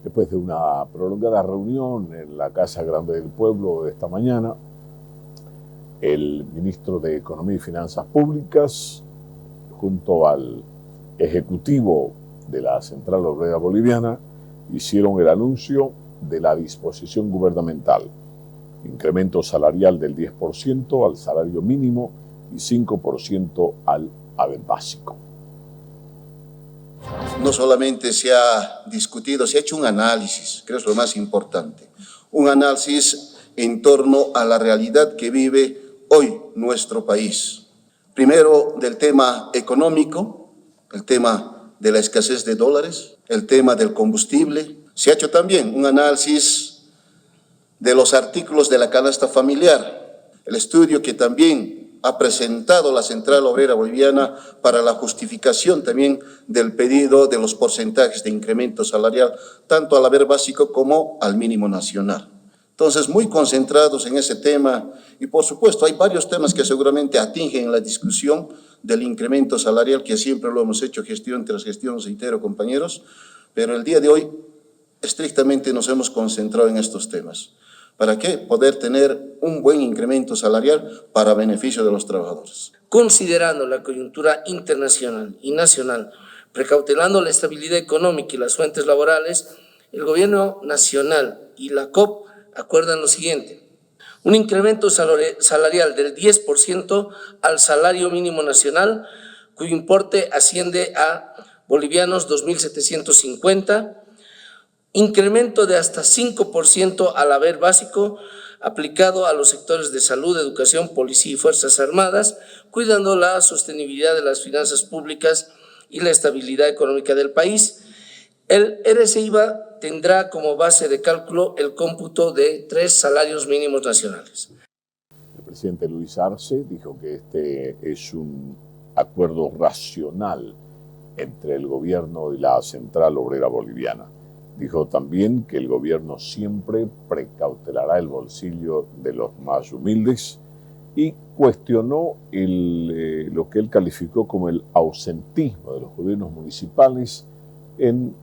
Después de una prolongada reunión en la Casa Grande del Pueblo esta mañana, el ministro de Economía y Finanzas Públicas, junto al ejecutivo de la Central Obrera Boliviana, hicieron el anuncio de la disposición gubernamental: incremento salarial del 10% al salario mínimo y 5% al haber básico. No solamente se ha discutido, se ha hecho un análisis, creo que es lo más importante, un análisis en torno a la realidad que vive hoy nuestro país. Primero, del tema económico, el tema de la escasez de dólares, el tema del combustible. Se ha hecho también un análisis de los artículos de la canasta familiar, el estudio que también ha presentado la Central Obrera Boliviana para la justificación también del pedido de los porcentajes de incremento salarial, tanto al haber básico como al mínimo nacional. Entonces, muy concentrados en ese tema, y por supuesto hay varios temas que seguramente atingen la discusión del incremento salarial, que siempre lo hemos hecho gestión tras gestión, reitero, compañeros, pero el día de hoy estrictamente nos hemos concentrado en estos temas. ¿Para qué? Poder tener un buen incremento salarial para beneficio de los trabajadores. Considerando la coyuntura internacional y nacional, precautelando la estabilidad económica y las fuentes laborales, el Gobierno Nacional y la COP acuerdan lo siguiente: un incremento salarial del 10% al salario mínimo nacional, cuyo importe asciende a bolivianos 2.750, incremento de hasta 5% al haber básico aplicado a los sectores de salud, educación, policía y fuerzas armadas, cuidando la sostenibilidad de las finanzas públicas y la estabilidad económica del país. El RCIVA tendrá como base de cálculo el cómputo de 3 salarios mínimos nacionales. El presidente Luis Arce dijo que este es un acuerdo racional entre el gobierno y la Central Obrera Boliviana. Dijo también que el gobierno siempre precautelará el bolsillo de los más humildes y cuestionó lo que él calificó como el ausentismo de los gobiernos municipales en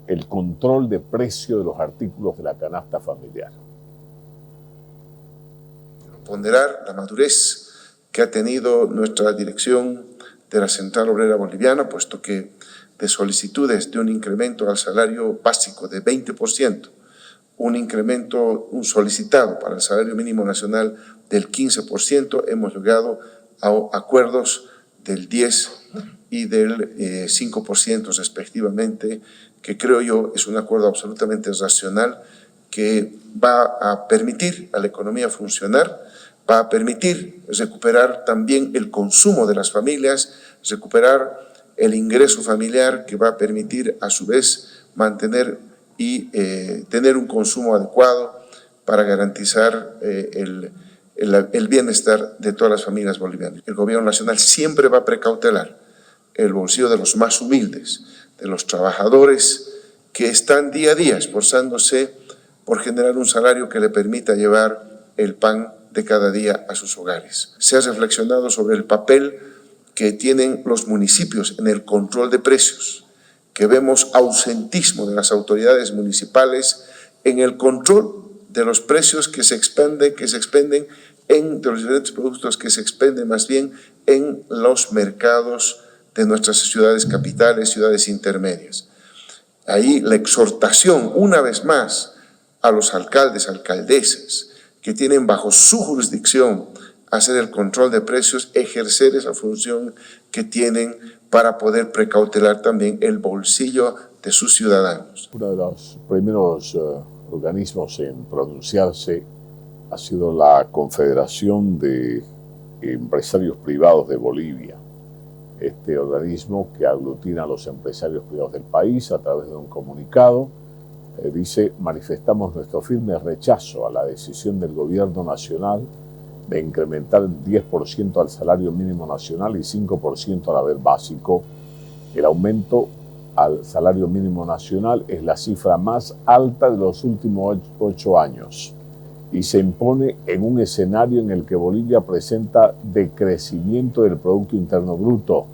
el control de precio de los artículos de la canasta familiar. Ponderar la madurez que ha tenido nuestra dirección de la Central Obrera Boliviana, puesto que de solicitudes de un incremento al salario básico de 20%, un solicitado para el salario mínimo nacional del 15%, hemos llegado a acuerdos del 10% y del 5% respectivamente, que creo yo es un acuerdo absolutamente racional que va a permitir a la economía funcionar, va a permitir recuperar también el consumo de las familias, recuperar el ingreso familiar, que va a permitir a su vez mantener y tener un consumo adecuado para garantizar el bienestar de todas las familias bolivianas. El gobierno nacional siempre va a precautelar el bolsillo de los más humildes, de los trabajadores que están día a día esforzándose por generar un salario que le permita llevar el pan de cada día a sus hogares. Se ha reflexionado sobre el papel que tienen los municipios en el control de precios, que vemos ausentismo de las autoridades municipales en el control de los precios que se expenden de los diferentes productos que se expenden más bien en los mercados de nuestras ciudades capitales, ciudades intermedias. Ahí la exhortación, una vez más, a los alcaldes, alcaldesas, que tienen bajo su jurisdicción hacer el control de precios, ejercer esa función que tienen para poder precautelar también el bolsillo de sus ciudadanos. Uno de los primeros organismos en pronunciarse ha sido la Confederación de Empresarios Privados de Bolivia. Este organismo, que aglutina a los empresarios privados del país, a través de un comunicado, dice: manifestamos nuestro firme rechazo a la decisión del gobierno nacional de incrementar el 10% al salario mínimo nacional y 5% al haber básico. El aumento al salario mínimo nacional es la cifra más alta de los últimos 8 años y se impone en un escenario en el que Bolivia presenta decrecimiento del Producto Interno Bruto,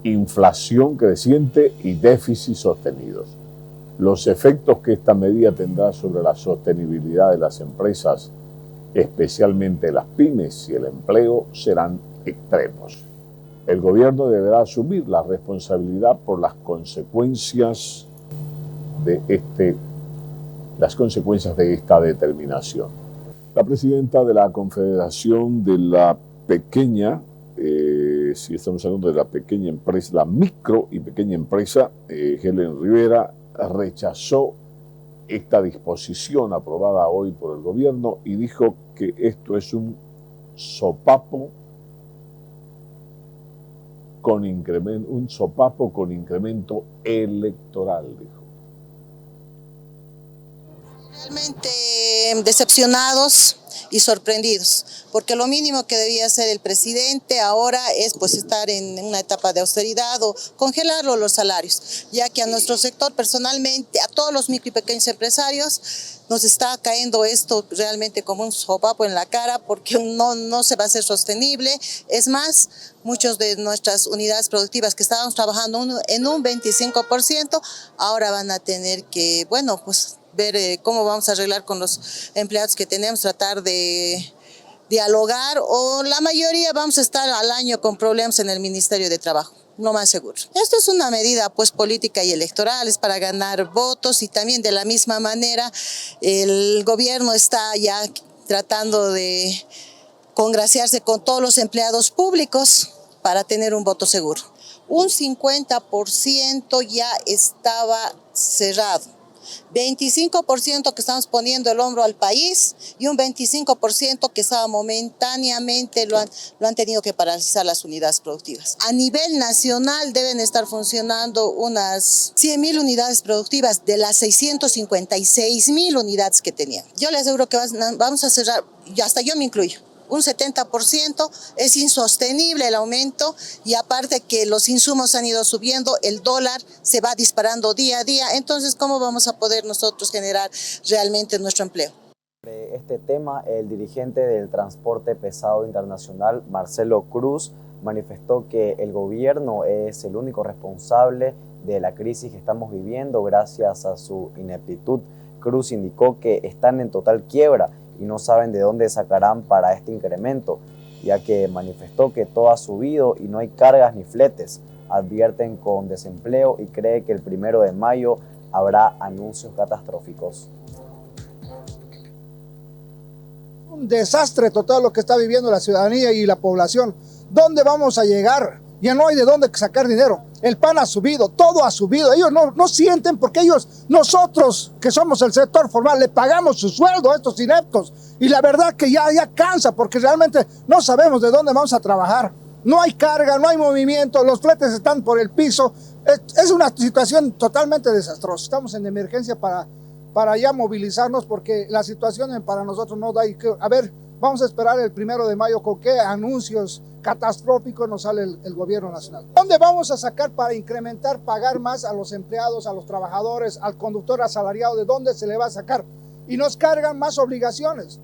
inflación creciente y déficits sostenidos. los efectos que esta medida tendrá sobre la sostenibilidad de las empresas, especialmente las pymes y el empleo, serán extremos. El gobierno deberá asumir la responsabilidad por las consecuencias de esta determinación. La presidenta de la Confederación de la Pequeña, si estamos hablando de la pequeña empresa, la micro y pequeña empresa, Helen Rivera, rechazó esta disposición aprobada hoy por el gobierno y dijo que esto es un sopapo con incremento electoral, dijo. Realmente decepcionados y sorprendidos, porque lo mínimo que debía hacer el presidente ahora es pues estar en una etapa de austeridad o congelar los salarios, ya que a nuestro sector personalmente, a todos los micro y pequeños empresarios, nos está cayendo esto realmente como un sopapo en la cara, porque no se va a hacer sostenible. Es más, muchas de nuestras unidades productivas que estábamos trabajando en un 25%, ahora van a tener que, bueno, pues ver cómo vamos a arreglar con los empleados que tenemos, tratar de dialogar, o la mayoría vamos a estar al año con problemas en el Ministerio de Trabajo, lo más seguro. Esto es una medida pues política y electoral, es para ganar votos, y también de la misma manera el gobierno está ya tratando de congraciarse con todos los empleados públicos para tener un voto seguro. Un 50% ya estaba cerrado. 25% que estamos poniendo el hombro al país y un 25% que estaba momentáneamente lo han tenido que paralizar las unidades productivas. A nivel nacional deben estar funcionando unas 100.000 unidades productivas de las 656.000 unidades que tenían. Yo les aseguro que vamos a cerrar, y hasta yo me incluyo. Un 70%, es insostenible el aumento, y aparte que los insumos han ido subiendo, el dólar se va disparando día a día. Entonces, ¿cómo vamos a poder nosotros generar realmente nuestro empleo? Sobre este tema, el dirigente del transporte pesado internacional, Marcelo Cruz, manifestó que el gobierno es el único responsable de la crisis que estamos viviendo gracias a su ineptitud. Cruz indicó que están en total quiebra y no saben de dónde sacarán para este incremento, ya que manifestó que todo ha subido y no hay cargas ni fletes. Advierten con desempleo y cree que el 1 de mayo habrá anuncios catastróficos. Un desastre total lo que está viviendo la ciudadanía y la población. ¿Dónde vamos a llegar? Ya no hay de dónde sacar dinero. El pan ha subido, todo ha subido. Ellos no sienten, porque nosotros que somos el sector formal, le pagamos su sueldo a estos ineptos. Y la verdad que ya cansa, porque realmente no sabemos de dónde vamos a trabajar. No hay carga, no hay movimiento, los fletes están por el piso. Es una situación totalmente desastrosa. Estamos en emergencia para ya movilizarnos, porque la situación para nosotros no da. A ver, vamos a esperar el 1 de mayo con qué anuncios catastróficos nos sale el gobierno nacional. ¿Dónde vamos a sacar para incrementar, pagar más a los empleados, a los trabajadores, al conductor asalariado? ¿De dónde se le va a sacar? Y nos cargan más obligaciones.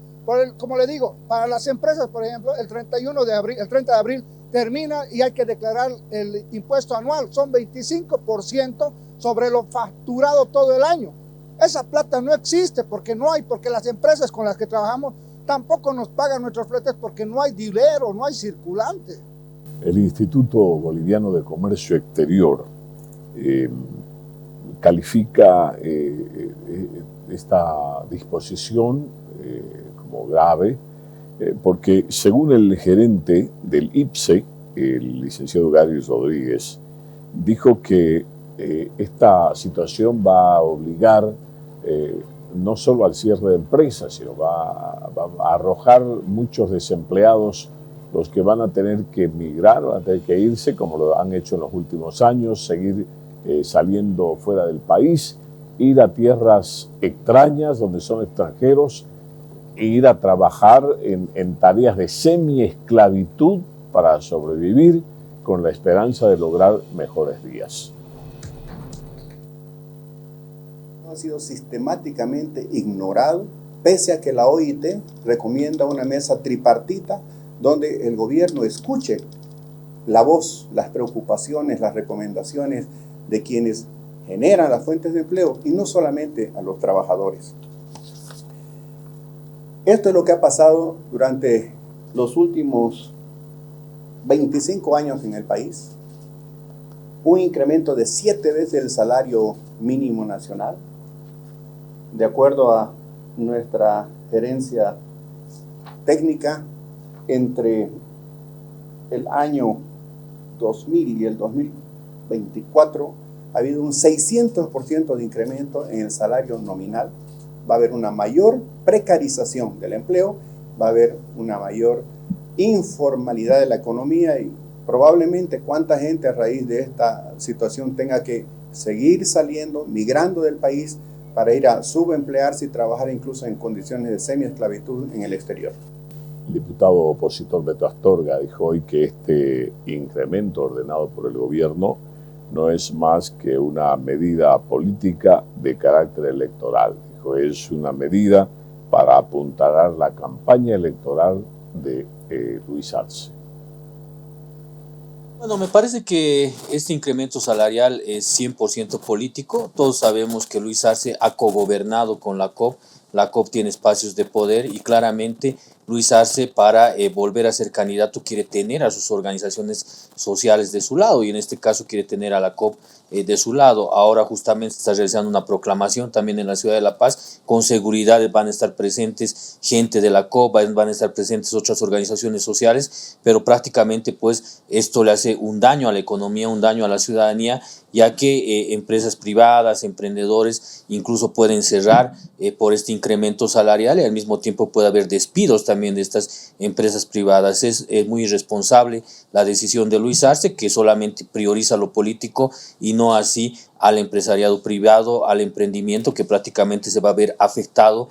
Como le digo, para las empresas, por ejemplo, el 30 de abril termina y hay que declarar el impuesto anual. Son 25% sobre lo facturado todo el año. Esa plata no existe porque las empresas con las que trabajamos tampoco nos pagan nuestros fletes, porque no hay dinero, no hay circulante. El Instituto Boliviano de Comercio Exterior califica esta disposición como grave, porque según el gerente del IPSE, el licenciado Gary Rodríguez, dijo que esta situación va a obligar no solo al cierre de empresas, sino va a arrojar muchos desempleados, los que van a tener que emigrar, van a tener que irse, como lo han hecho en los últimos años, seguir saliendo fuera del país, ir a tierras extrañas donde son extranjeros, e ir a trabajar en tareas de semi-esclavitud para sobrevivir, con la esperanza de lograr mejores días. Ha sido sistemáticamente ignorado, pese a que la OIT recomienda una mesa tripartita donde el gobierno escuche la voz, las preocupaciones, las recomendaciones de quienes generan las fuentes de empleo y no solamente a los trabajadores. Esto es lo que ha pasado durante los últimos 25 años en el país. Un incremento de 7 veces el salario mínimo nacional. De acuerdo a nuestra gerencia técnica, entre el año 2000 y el 2024 ha habido un 600% de incremento en el salario nominal. Va a haber una mayor precarización del empleo, va a haber una mayor informalidad de la economía y probablemente cuánta gente a raíz de esta situación tenga que seguir saliendo, migrando del país para ir a subemplearse y trabajar incluso en condiciones de semiesclavitud en el exterior. El diputado opositor Beto Astorga dijo hoy que este incremento ordenado por el gobierno no es más que una medida política de carácter electoral. Dijo, es una medida para apuntalar la campaña electoral de Luis Arce. Bueno, me parece que este incremento salarial es 100% político. Todos sabemos que Luis Arce ha cogobernado con la COP. La COP tiene espacios de poder y claramente Luis Arce, para volver a ser candidato, quiere tener a sus organizaciones sociales de su lado y en este caso quiere tener a la COP de su lado. Ahora justamente está realizando una proclamación también en la ciudad de La Paz. Con seguridad van a estar presentes gente de la COP, van a estar presentes otras organizaciones sociales, pero prácticamente pues esto le hace un daño a la economía, un daño a la ciudadanía, ya que empresas privadas, emprendedores incluso pueden cerrar por este incremento salarial y al mismo tiempo puede haber despidos también de estas empresas privadas. Es muy irresponsable la decisión de Luis Arce, que solamente prioriza lo político y no así al empresariado privado, al emprendimiento, que prácticamente se va a ver afectado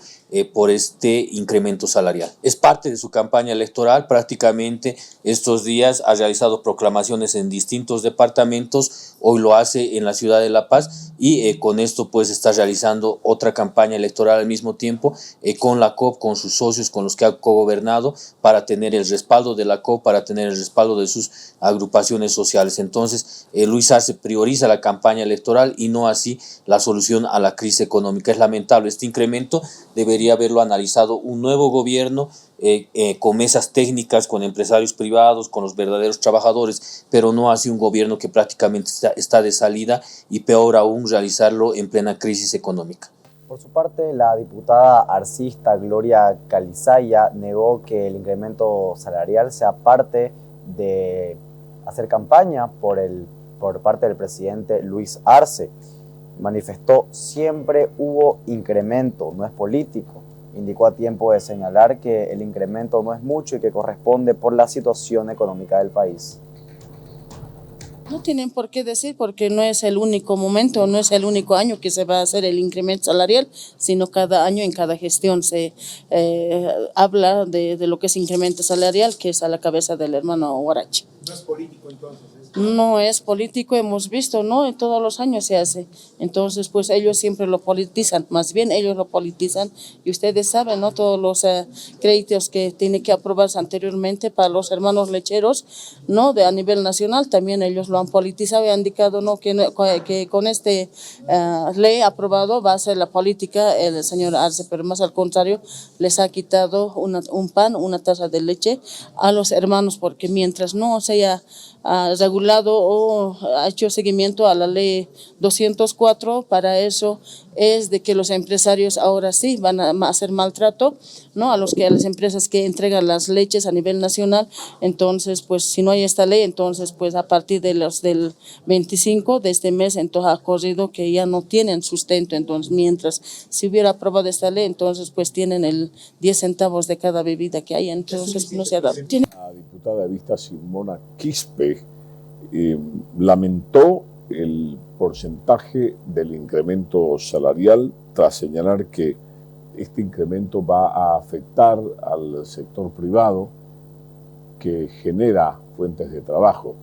por este incremento salarial. Es parte de su campaña electoral. Prácticamente estos días ha realizado proclamaciones en distintos departamentos, hoy lo hace en la ciudad de La Paz y con esto pues está realizando otra campaña electoral al mismo tiempo con la COP, con sus socios, con los que ha cogobernado, para tener el respaldo de la COP, para tener el respaldo de sus agrupaciones sociales. Entonces Luis Arce prioriza la campaña electoral y no así la solución a la crisis económica. Es lamentable este incremento, debería haberlo analizado un nuevo gobierno con mesas técnicas, con empresarios privados, con los verdaderos trabajadores, pero no así un gobierno que prácticamente está de salida y peor aún realizarlo en plena crisis económica. Por su parte, la diputada arcista Gloria Calizaya negó que el incremento salarial sea parte de hacer campaña por parte del presidente Luis Arce. Manifestó: siempre hubo incremento, no es político. Indicó a tiempo de señalar que el incremento no es mucho y que corresponde por la situación económica del país. No tienen por qué decir, porque no es el único momento, no es el único año que se va a hacer el incremento salarial, sino cada año en cada gestión se habla de lo que es incremento salarial, que es a la cabeza del hermano Huarache. ¿No es político entonces? No es político, hemos visto, ¿no? En todos los años se hace. Entonces, pues ellos siempre lo politizan, más bien ellos lo politizan. Y ustedes saben, ¿no? Todos los créditos que tiene que aprobarse anteriormente para los hermanos lecheros, ¿no? A nivel nacional, también ellos lo han politizado y han indicado, ¿no? Que con este ley aprobado va a ser la política el señor Arce, pero más al contrario, les ha quitado un pan, una taza de leche a los hermanos, porque mientras no se haya regulado o ha hecho seguimiento a la ley 204, para eso es de que los empresarios ahora sí van a hacer maltrato, ¿no? A las empresas que entregan las leches a nivel nacional. Entonces, pues si no hay esta ley, entonces pues a partir del 25 de este mes, entonces ha corrido que ya no tienen sustento. Entonces, mientras si hubiera aprobado esta ley, entonces pues tienen el 10 centavos de cada bebida que hay. Entonces no se ha dado. La diputada de Vista, Simona Quispe, lamentó el porcentaje del incremento salarial tras señalar que este incremento va a afectar al sector privado que genera fuentes de trabajo.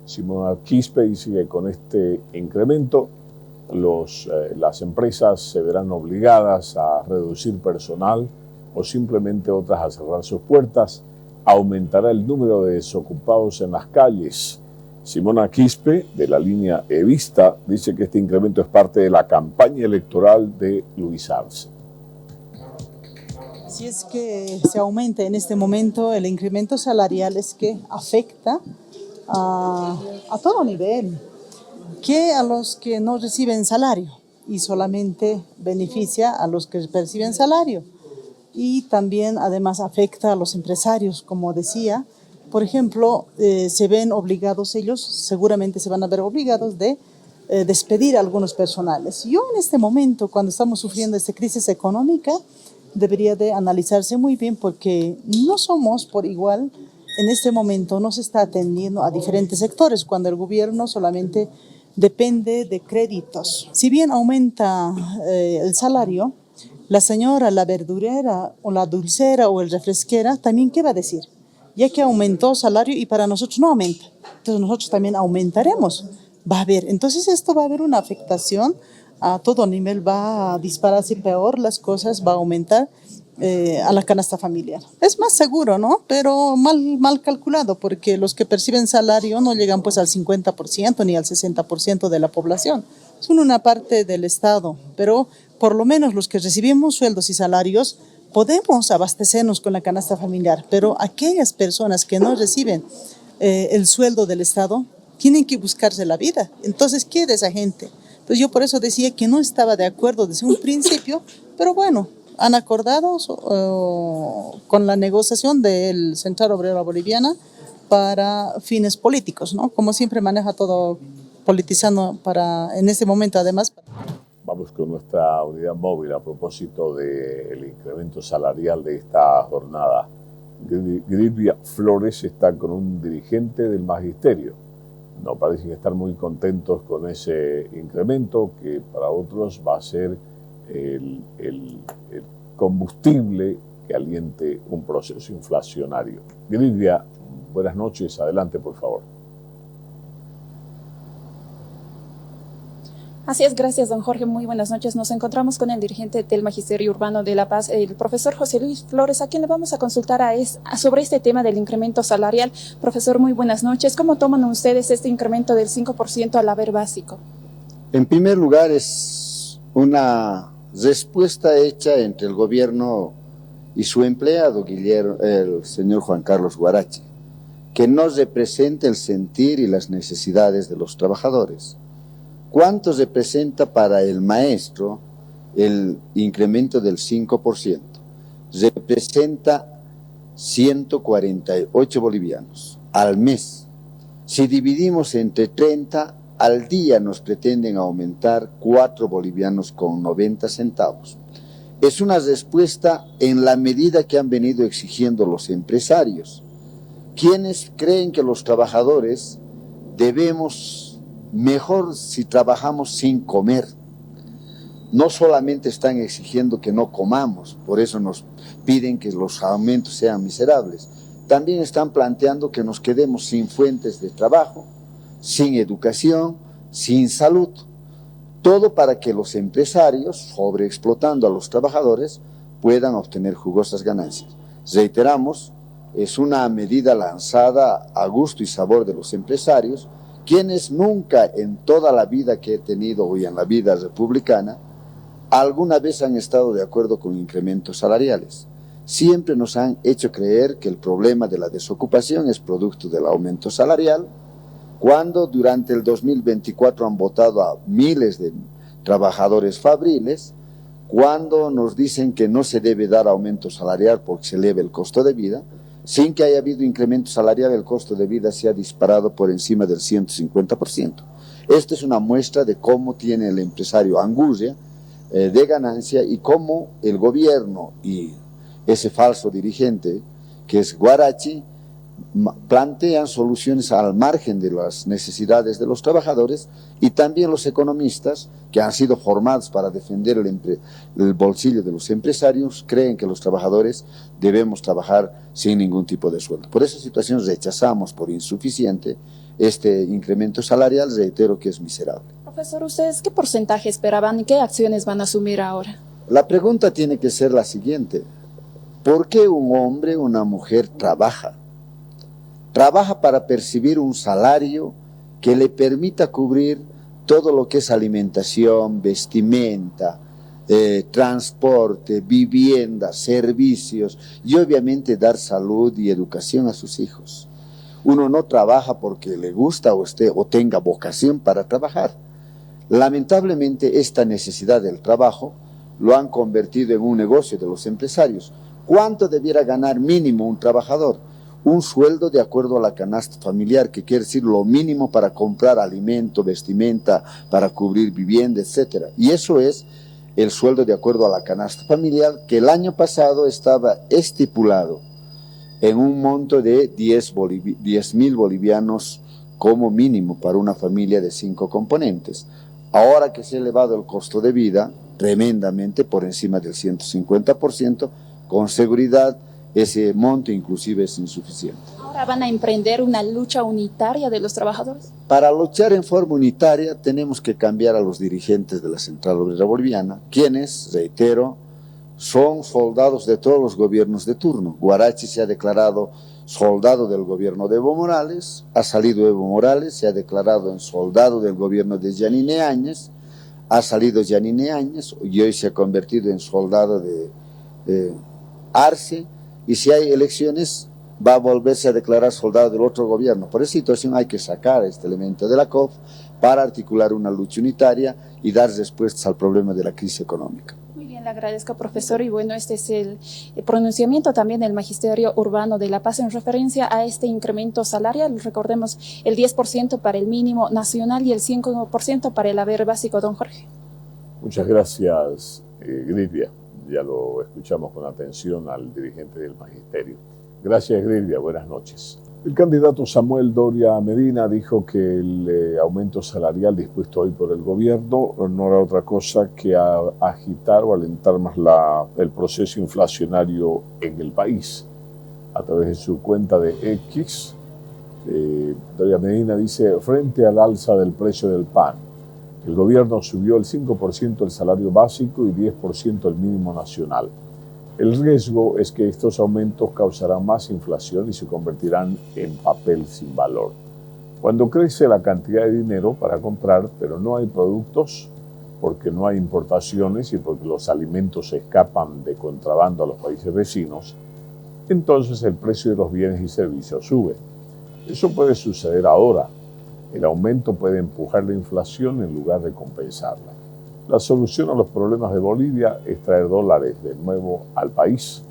Simona Quispe dice que con este incremento las empresas se verán obligadas a reducir personal o simplemente otras a cerrar sus puertas. Aumentará el número de desocupados en las calles. Simona Quispe, de la línea Evista, dice que este incremento es parte de la campaña electoral de Luis Arce. Si es que se aumenta en este momento el incremento salarial, es que afecta a todo nivel, que a los que no reciben salario y solamente beneficia a los que perciben salario. Y también además afecta a los empresarios, como decía. Por ejemplo, se ven obligados ellos, seguramente se van a ver obligados de despedir a algunos personales. Yo en este momento, cuando estamos sufriendo esta crisis económica, debería de analizarse muy bien porque no somos por igual, en este momento no se está atendiendo a diferentes sectores, cuando el gobierno solamente depende de créditos. Si bien aumenta el salario, la señora, la verdurera o la dulcera o el refresquera, también ¿qué va a decir? Ya que aumentó salario y para nosotros no aumenta, entonces nosotros también aumentaremos. Va a haber, entonces esto va a haber una afectación a todo nivel, va a dispararse peor las cosas, va a aumentar a la canasta familiar. Es más seguro, ¿no? Pero mal calculado, porque los que perciben salario no llegan pues al 50% ni al 60% de la población. Son una parte del Estado, pero por lo menos los que recibimos sueldos y salarios podemos abastecernos con la canasta familiar, pero aquellas personas que no reciben el sueldo del Estado tienen que buscarse la vida. Entonces, ¿qué de esa gente? Entonces yo por eso decía que no estaba de acuerdo desde un principio, pero bueno, han acordado con la negociación del Central Obrera Boliviana para fines políticos, ¿no? Como siempre maneja todo politizando en este momento además. Vamos con nuestra unidad móvil a propósito del incremento salarial de esta jornada. Grilvia Flores está con un dirigente del magisterio. No parecen estar muy contentos con ese incremento que para otros va a ser el combustible que aliente un proceso inflacionario. Grilvia, buenas noches. Adelante, por favor. Así es, gracias, don Jorge. Muy buenas noches. Nos encontramos con el dirigente del Magisterio Urbano de La Paz, el profesor José Luis Flores, a quien le vamos a consultar sobre este tema del incremento salarial. Profesor, muy buenas noches. ¿Cómo toman ustedes este incremento del 5% al haber básico? En primer lugar, es una respuesta hecha entre el gobierno y su empleado, el señor Juan Carlos Guarachi, que no representa el sentir y las necesidades de los trabajadores. ¿Cuánto representa para el maestro el incremento del 5%? Representa 148 bolivianos al mes. Si dividimos entre 30, al día nos pretenden aumentar 4 bolivianos con 90 centavos. Es una respuesta en la medida que han venido exigiendo los empresarios, quienes creen que los trabajadores debemos mejor si trabajamos sin comer. No solamente están exigiendo que no comamos, por eso nos piden que los aumentos sean miserables. También están planteando que nos quedemos sin fuentes de trabajo, sin educación, sin salud. Todo para que los empresarios, sobreexplotando a los trabajadores, puedan obtener jugosas ganancias. Reiteramos, es una medida lanzada a gusto y sabor de los empresarios, quienes nunca en toda la vida que he tenido hoy en la vida republicana, alguna vez han estado de acuerdo con incrementos salariales. Siempre nos han hecho creer que el problema de la desocupación es producto del aumento salarial, cuando durante el 2024 han votado a miles de trabajadores fabriles, cuando nos dicen que no se debe dar aumento salarial porque se eleva el costo de vida. Sin que haya habido incremento salarial, el costo de vida se ha disparado por encima del 150%. Esta es una muestra de cómo tiene el empresario angustia de ganancia y cómo el gobierno y ese falso dirigente, que es Guarachi, plantean soluciones al margen de las necesidades de los trabajadores, y también los economistas, que han sido formados para defender el bolsillo de los empresarios, creen que los trabajadores debemos trabajar sin ningún tipo de sueldo. Por esa situación rechazamos por insuficiente este incremento salarial, reitero que es miserable. Profesor, ¿ustedes qué porcentaje esperaban y qué acciones van a asumir ahora? La pregunta tiene que ser la siguiente: ¿por qué un hombre o una mujer trabaja? Trabaja para percibir un salario que le permita cubrir todo lo que es alimentación, vestimenta, transporte, vivienda, servicios y obviamente dar salud y educación a sus hijos. Uno no trabaja porque le gusta o tenga vocación para trabajar. Lamentablemente esta necesidad del trabajo lo han convertido en un negocio de los empresarios. ¿Cuánto debiera ganar mínimo un trabajador? Un sueldo de acuerdo a la canasta familiar, que quiere decir lo mínimo para comprar alimento, vestimenta, para cubrir vivienda, etc. Y eso es el sueldo de acuerdo a la canasta familiar, que el año pasado estaba estipulado en un monto de 10.000 bolivianos como mínimo para una familia de 5 componentes. Ahora que se ha elevado el costo de vida tremendamente por encima del 150%, con seguridad ese monto inclusive es insuficiente. ¿Ahora van a emprender una lucha unitaria de los trabajadores? Para luchar en forma unitaria tenemos que cambiar a los dirigentes de la Central Obrera Boliviana, quienes, reitero, son soldados de todos los gobiernos de turno. Guarachi se ha declarado soldado del gobierno de Evo Morales, ha salido Evo Morales, se ha declarado en soldado del gobierno de Yanine Áñez, ha salido Yanine Áñez y hoy se ha convertido en soldado de Arce, y si hay elecciones va a volverse a declarar soldado del otro gobierno. Por esa situación hay que sacar este elemento de la COP para articular una lucha unitaria y dar respuestas al problema de la crisis económica. Muy bien, le agradezco, profesor. Y bueno, este es el pronunciamiento también del Magisterio Urbano de La Paz en referencia a este incremento salarial. Recordemos, el 10% para el mínimo nacional y el 5% para el haber básico, don Jorge. Muchas gracias, Grilia. Ya lo escuchamos con atención al dirigente del Magisterio. Gracias, Grilia. Buenas noches. El candidato Samuel Doria Medina dijo que el aumento salarial dispuesto hoy por el gobierno no era otra cosa que agitar o alentar más el proceso inflacionario en el país. A través de su cuenta de X, Doria Medina dice: frente al alza del precio del pan, el gobierno subió el 5% el salario básico y 10% el mínimo nacional. El riesgo es que estos aumentos causarán más inflación y se convertirán en papel sin valor. Cuando crece la cantidad de dinero para comprar, pero no hay productos, porque no hay importaciones y porque los alimentos se escapan de contrabando a los países vecinos, entonces el precio de los bienes y servicios sube. Eso puede suceder ahora. El aumento puede empujar la inflación en lugar de compensarla. La solución a los problemas de Bolivia es traer dólares de nuevo al país.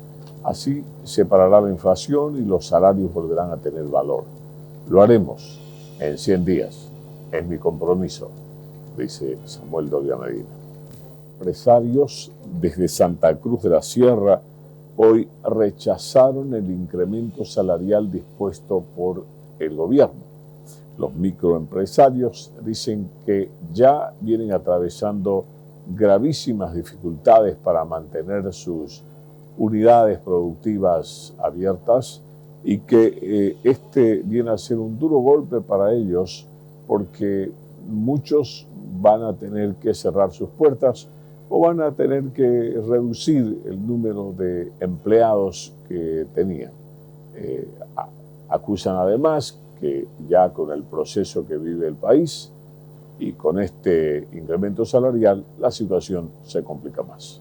Así se parará la inflación y los salarios volverán a tener valor. Lo haremos en 100 días. Es mi compromiso, dice Samuel Doria Medina. Empresarios desde Santa Cruz de la Sierra hoy rechazaron el incremento salarial dispuesto por el gobierno. Los microempresarios dicen que ya vienen atravesando gravísimas dificultades para mantener sus unidades productivas abiertas y que este viene a ser un duro golpe para ellos porque muchos van a tener que cerrar sus puertas o van a tener que reducir el número de empleados que tenían. Acusan además que ya con el proceso que vive el país y con este incremento salarial, la situación se complica más.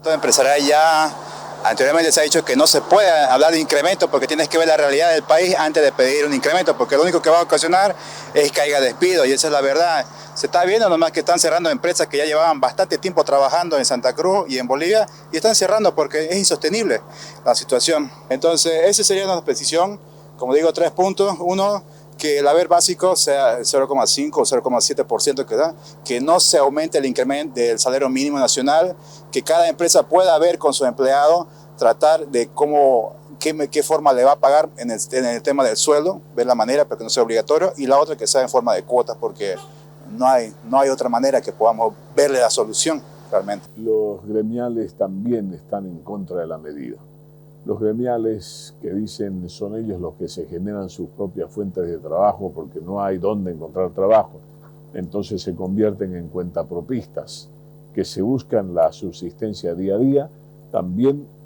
Todo empresarial ya anteriormente se ha dicho que no se puede hablar de incremento porque tienes que ver la realidad del país antes de pedir un incremento, porque lo único que va a ocasionar es que haya despido, y esa es la verdad. Se está viendo nomás que están cerrando empresas que ya llevaban bastante tiempo trabajando en Santa Cruz y en Bolivia, y están cerrando porque es insostenible la situación. Entonces, esa sería una petición, como digo, 3 puntos. Uno, que el haber básico sea 0,5 o 0,7% que da, que no se aumente el incremento del salario mínimo nacional, que cada empresa pueda ver con su empleado, tratar de qué forma le va a pagar en el tema del sueldo, ver la manera para que no sea obligatorio, y la otra que sea en forma de cuotas, porque no hay otra manera que podamos verle la solución realmente. Los gremiales también están en contra de la medida. Los gremiales que dicen son ellos los que se generan sus propias fuentes de trabajo porque no hay dónde encontrar trabajo. Entonces se convierten en cuentapropistas que se buscan la subsistencia día a día, también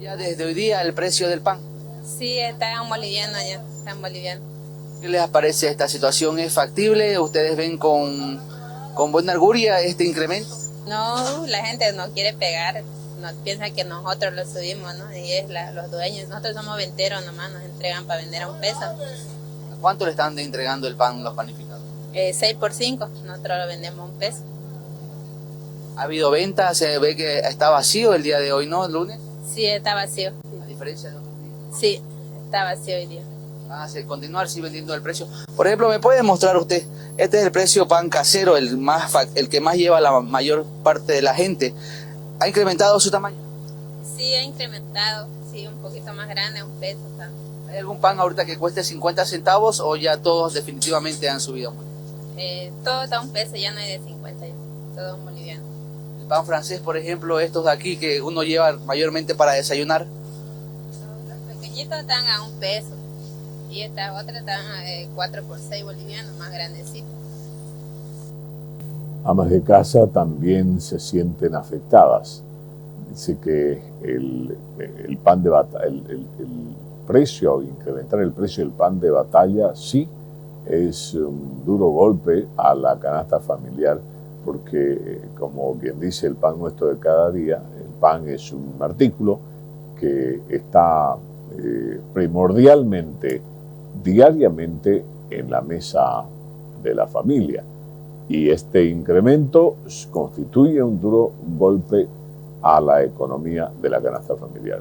Ya desde hoy día el precio del pan. Sí, está en boliviano ya, está en boliviano. ¿Qué les parece esta situación? ¿Es factible? ¿Ustedes ven con buena auguria este incremento? No, la gente no quiere pegar, no piensa que nosotros lo subimos, ¿no? Y es los dueños, nosotros somos venteros nomás, nos entregan para vender a 1 peso. ¿Cuánto le están entregando el pan los panificados? 6 por 5, nosotros lo vendemos a 1 peso. ¿Ha habido ventas? Se ve que está vacío el día de hoy, ¿no? ¿El lunes? Sí, está vacío. ¿A diferencia de otros días? Sí, está vacío hoy día. ¿Van a continuar sí vendiendo el precio? Por ejemplo, ¿me puede mostrar usted? Este es el precio pan casero, el que más lleva la mayor parte de la gente. ¿Ha incrementado su tamaño? Sí, ha incrementado, sí, un poquito más grande, 1 peso. ¿Hay algún pan ahorita que cueste 50 centavos o ya todos definitivamente han subido? Todo está a 1 peso, ya no hay de 50, todo en boliviano. El pan francés, por ejemplo, estos de aquí que uno lleva mayormente para desayunar. Los pequeñitos están a 1 peso. Y esta otra está 4 por 6 bolivianos, más grandecita. Amas de casa también se sienten afectadas. Dice que el pan de batalla, el precio, incrementar el precio del pan de batalla, sí es un duro golpe a la canasta familiar, porque como bien dice el pan nuestro de cada día, el pan es un artículo que está primordialmente, diariamente en la mesa de la familia. Y este incremento constituye un duro golpe a la economía de la canasta familiar.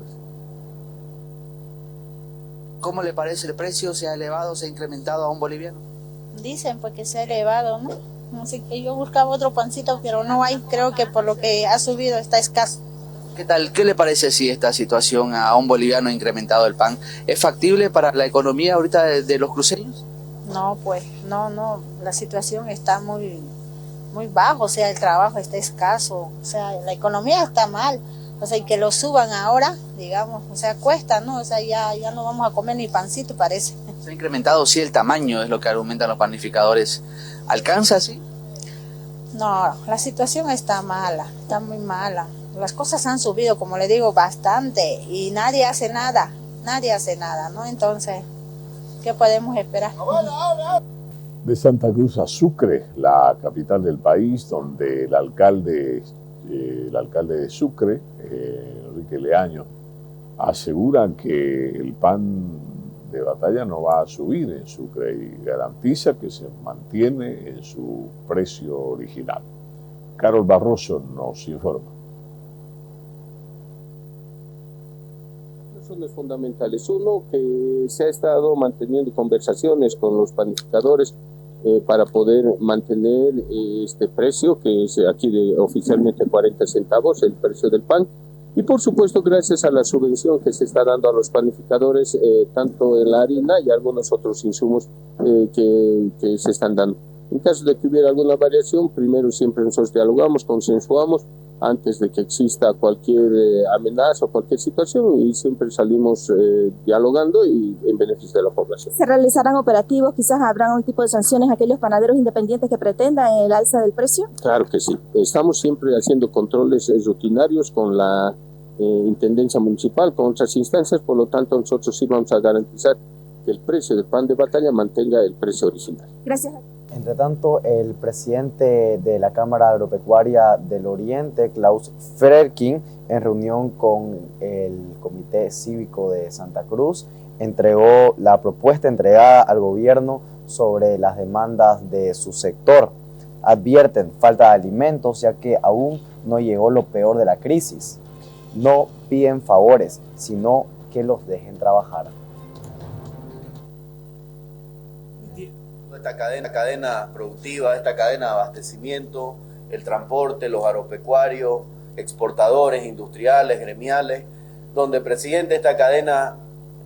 ¿Cómo le parece el precio? ¿Se ha elevado, se ha incrementado a un boliviano? Dicen pues que se ha elevado, ¿no? Así que yo buscaba otro pancito, pero no hay. Creo que por lo que ha subido está escaso. ¿Qué tal? ¿Qué le parece si esta situación a un boliviano incrementado el pan es factible para la economía ahorita de los cruceños? No, pues, no, la situación está muy bajo, o sea, el trabajo está escaso, o sea, la economía está mal, o sea, y que lo suban ahora, digamos, o sea, cuesta, ¿no? O sea, ya no vamos a comer ni pancito, parece. Se ha incrementado, sí, el tamaño, es lo que argumentan los panificadores. ¿Alcanza así? No, la situación está mala, está muy mala. Las cosas han subido, como le digo, bastante, y nadie hace nada, ¿no? Entonces, ¿qué podemos esperar? De Santa Cruz a Sucre, la capital del país, donde el alcalde de Sucre, Enrique Leaño, asegura que el pan de batalla no va a subir en Sucre y garantiza que se mantiene en su precio original. Carol Barroso nos informa. Razones fundamentales. Uno, que se ha estado manteniendo conversaciones con los panificadores para poder mantener este precio, que es aquí oficialmente 40 centavos, el precio del pan. Y por supuesto, gracias a la subvención que se está dando a los panificadores, tanto en la harina y algunos otros insumos que se están dando. En caso de que hubiera alguna variación, primero siempre nosotros dialogamos, consensuamos, antes de que exista cualquier amenaza o cualquier situación, y siempre salimos dialogando y en beneficio de la población. ¿Se realizarán operativos? ¿Quizás habrá un tipo de sanciones a aquellos panaderos independientes que pretendan el alza del precio? Claro que sí. Estamos siempre haciendo controles rutinarios con la Intendencia Municipal, con otras instancias, por lo tanto nosotros sí vamos a garantizar que el precio del pan de batalla mantenga el precio original. Gracias. Entre tanto, el presidente de la Cámara Agropecuaria del Oriente, Klaus Frerking, en reunión con el Comité Cívico de Santa Cruz, entregó la propuesta entregada al gobierno sobre las demandas de su sector. Advierten falta de alimentos, ya que aún no llegó lo peor de la crisis. No piden favores, sino que los dejen trabajar. Esta cadena productiva, esta cadena de abastecimiento, el transporte, los agropecuarios, exportadores, industriales, gremiales, donde, presidente, esta cadena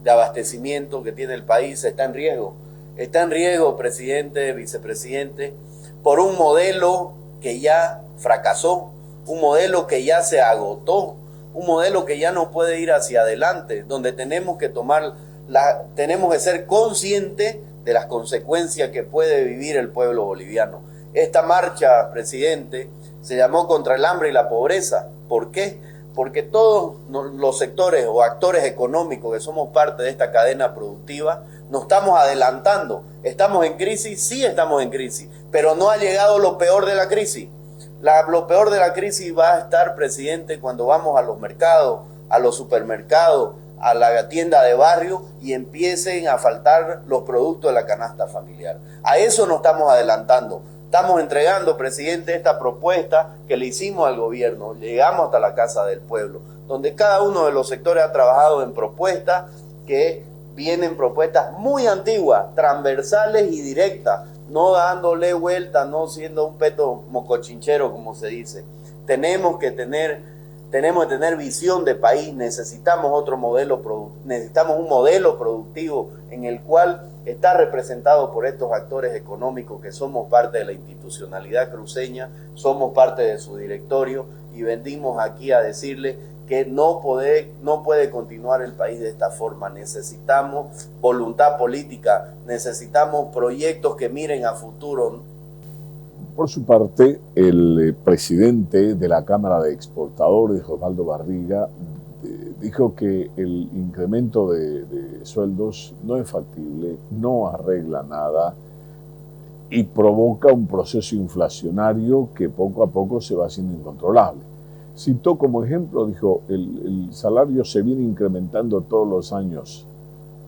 de abastecimiento que tiene el país está en riesgo. Está en riesgo, presidente, vicepresidente, por un modelo que ya fracasó, un modelo que ya se agotó, un modelo que ya no puede ir hacia adelante, donde tenemos que ser conscientes de las consecuencias que puede vivir el pueblo boliviano. Esta marcha, presidente, se llamó contra el hambre y la pobreza. ¿Por qué? porque todos los sectores o actores económicos que somos parte de esta cadena productiva nos estamos adelantando. ¿Estamos en crisis? Sí, estamos en crisis, pero no ha llegado lo peor de la crisis. Lo peor de la crisis va a estar, presidente, cuando vamos a los mercados, a los supermercados, a la tienda de barrio y empiecen a faltar los productos de la canasta familiar. A eso nos estamos adelantando. Estamos entregando, presidente, esta propuesta que le hicimos al gobierno. Llegamos hasta la Casa del Pueblo, donde cada uno de los sectores ha trabajado en propuestas que vienen propuestas muy antiguas, transversales y directas, no dándole vuelta, no siendo un peto mocochinchero, como se dice. Tenemos que tener visión de país, necesitamos un modelo productivo en el cual está representado por estos actores económicos que somos parte de la institucionalidad cruceña, somos parte de su directorio y venimos aquí a decirle que no puede continuar el país de esta forma. Necesitamos voluntad política, necesitamos proyectos que miren a futuro. Por su parte, el presidente de la Cámara de Exportadores, Osvaldo Barriga, dijo que el incremento de sueldos no es factible, no arregla nada y provoca un proceso inflacionario que poco a poco se va haciendo incontrolable. Citó como ejemplo, dijo, el salario se viene incrementando todos los años,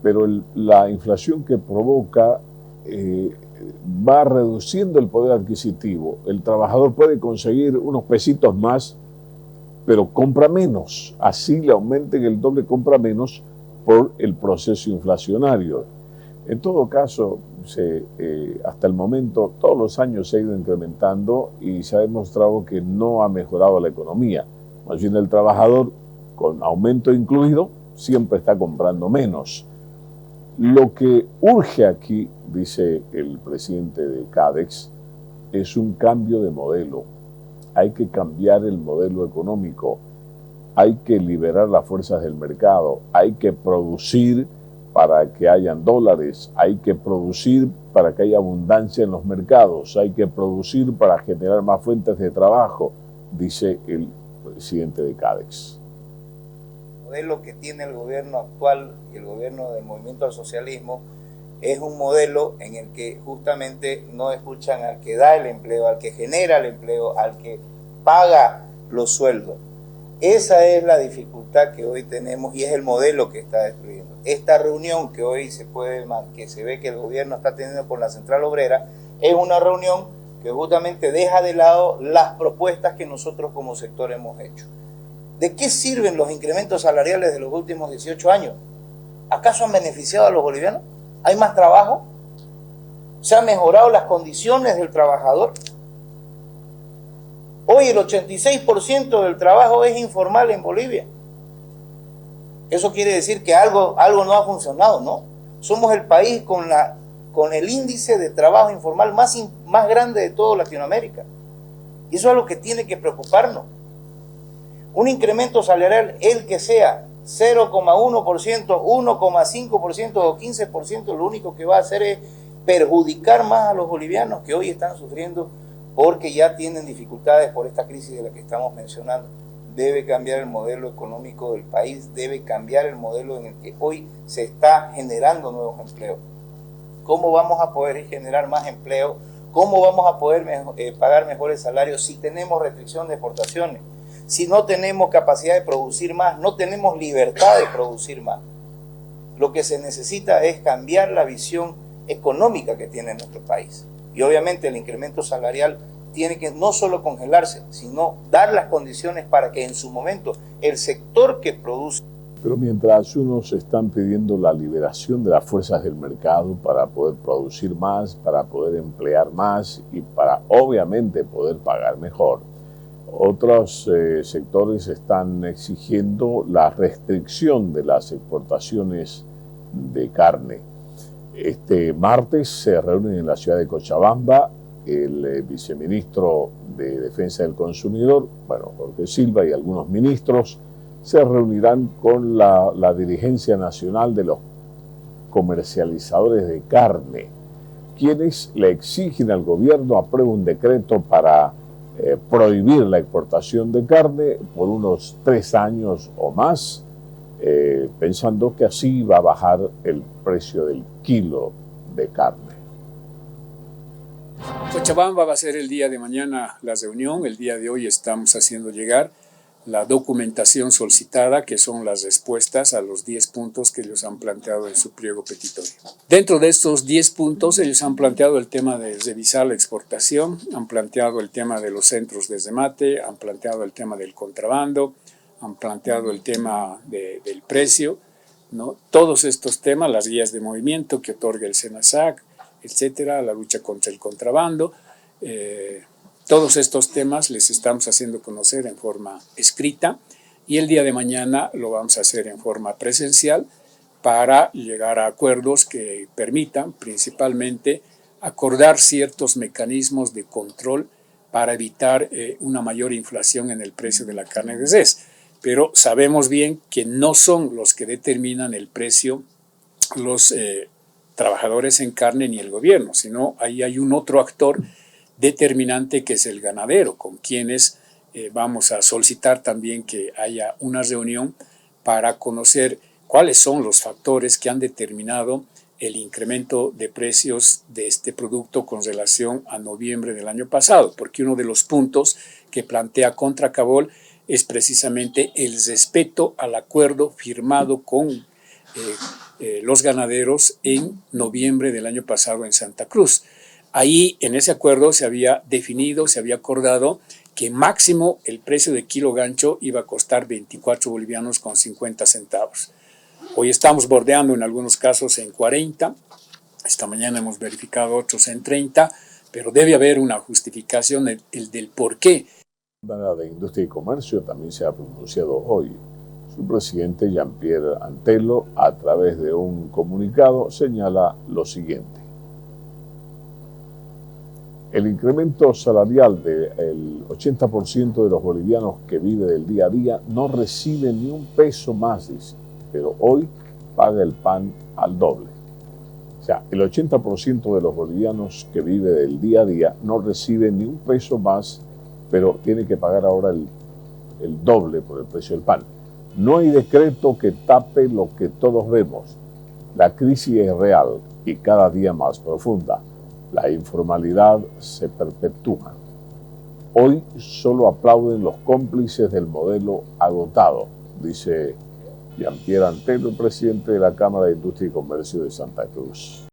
pero la inflación que provoca va reduciendo el poder adquisitivo. El trabajador puede conseguir unos pesitos más, pero compra menos. Así le aumenten el doble, compra menos por el proceso inflacionario. En todo caso, hasta el momento, todos los años se ha ido incrementando y se ha demostrado que no ha mejorado la economía. Más bien el trabajador, con aumento incluido, siempre está comprando menos. Lo que urge aquí, dice el presidente de CADEX, es un cambio de modelo. Hay que cambiar el modelo económico, hay que liberar las fuerzas del mercado, hay que producir para que hayan dólares, hay que producir para que haya abundancia en los mercados, hay que producir para generar más fuentes de trabajo, dice el presidente de CADEX. El modelo que tiene el gobierno actual y el gobierno del Movimiento al Socialismo es un modelo en el que justamente no escuchan al que da el empleo, al que genera el empleo, al que paga los sueldos. Esa es la dificultad que hoy tenemos y es el modelo que está destruyendo. Esta reunión que hoy que se ve que el gobierno está teniendo con la Central Obrera es una reunión que justamente deja de lado las propuestas que nosotros como sector hemos hecho. ¿De qué sirven los incrementos salariales de los últimos 18 años? ¿Acaso han beneficiado a los bolivianos? ¿Hay más trabajo? ¿Se han mejorado las condiciones del trabajador? Hoy el 86% del trabajo es informal en Bolivia. Eso quiere decir que algo no ha funcionado, ¿no? Somos el país con el índice de trabajo informal más grande de toda Latinoamérica. Y eso es algo que tiene que preocuparnos. Un incremento salarial, el que sea, 0,1%, 1,5% o 15%, lo único que va a hacer es perjudicar más a los bolivianos que hoy están sufriendo porque ya tienen dificultades por esta crisis de la que estamos mencionando. Debe cambiar el modelo económico del país, debe cambiar el modelo en el que hoy se está generando nuevos empleos. ¿Cómo vamos a poder generar más empleo? ¿Cómo vamos a poder pagar mejores salarios si tenemos restricción de exportaciones? Si no tenemos capacidad de producir más, no tenemos libertad de producir más. Lo que se necesita es cambiar la visión económica que tiene nuestro país. Y obviamente el incremento salarial tiene que no solo congelarse, sino dar las condiciones para que en su momento el sector que produce... Pero mientras unos están pidiendo la liberación de las fuerzas del mercado para poder producir más, para poder emplear más y para obviamente poder pagar mejor, otros sectores están exigiendo la restricción de las exportaciones de carne. Este martes se reúnen en la ciudad de Cochabamba el viceministro de Defensa del Consumidor, Jorge Silva, y algunos ministros se reunirán con la dirigencia nacional de los comercializadores de carne, quienes le exigen al gobierno apruebe un decreto para prohibir la exportación de carne por unos 3 años o más, pensando que así va a bajar el precio del kilo de carne. Cochabamba va a ser el día de mañana la reunión. El día de hoy estamos haciendo llegar la documentación solicitada, que son las respuestas a los 10 puntos que ellos han planteado en su pliego petitorio. Dentro de estos 10 puntos, ellos han planteado el tema de revisar la exportación, han planteado el tema de los centros de remate, han planteado el tema del contrabando, han planteado el tema del precio, ¿no? Todos estos temas, las guías de movimiento que otorga el SENASAC, etcétera, la lucha contra el contrabando, todos estos temas les estamos haciendo conocer en forma escrita y el día de mañana lo vamos a hacer en forma presencial para llegar a acuerdos que permitan principalmente acordar ciertos mecanismos de control para evitar una mayor inflación en el precio de la carne de res. Pero sabemos bien que no son los que determinan el precio los trabajadores en carne ni el gobierno, sino ahí hay un otro actor determinante que es el ganadero, con quienes vamos a solicitar también que haya una reunión para conocer cuáles son los factores que han determinado el incremento de precios de este producto con relación a noviembre del año pasado, porque uno de los puntos que plantea Contracabol es precisamente el respeto al acuerdo firmado con los ganaderos en noviembre del año pasado en Santa Cruz. Ahí, en ese acuerdo, se había definido, se había acordado que máximo el precio de kilo gancho iba a costar 24 bolivianos con 50 centavos. Hoy estamos bordeando en algunos casos en 40, esta mañana hemos verificado otros en 30, pero debe haber una justificación el del por qué. La Cámara de Industria y Comercio también se ha pronunciado hoy. Su presidente, Jean-Pierre Antelo, a través de un comunicado, señala lo siguiente. El incremento salarial del 80% de los bolivianos que vive del día a día no recibe ni un peso más, dice, pero hoy paga el pan al doble. O sea, el 80% de los bolivianos que vive del día a día no recibe ni un peso más, pero tiene que pagar ahora el doble por el precio del pan. No hay decreto que tape lo que todos vemos. La crisis es real y cada día más profunda. La informalidad se perpetúa. Hoy solo aplauden los cómplices del modelo agotado, dice Jean-Pierre Antelo, presidente de la Cámara de Industria y Comercio de Santa Cruz.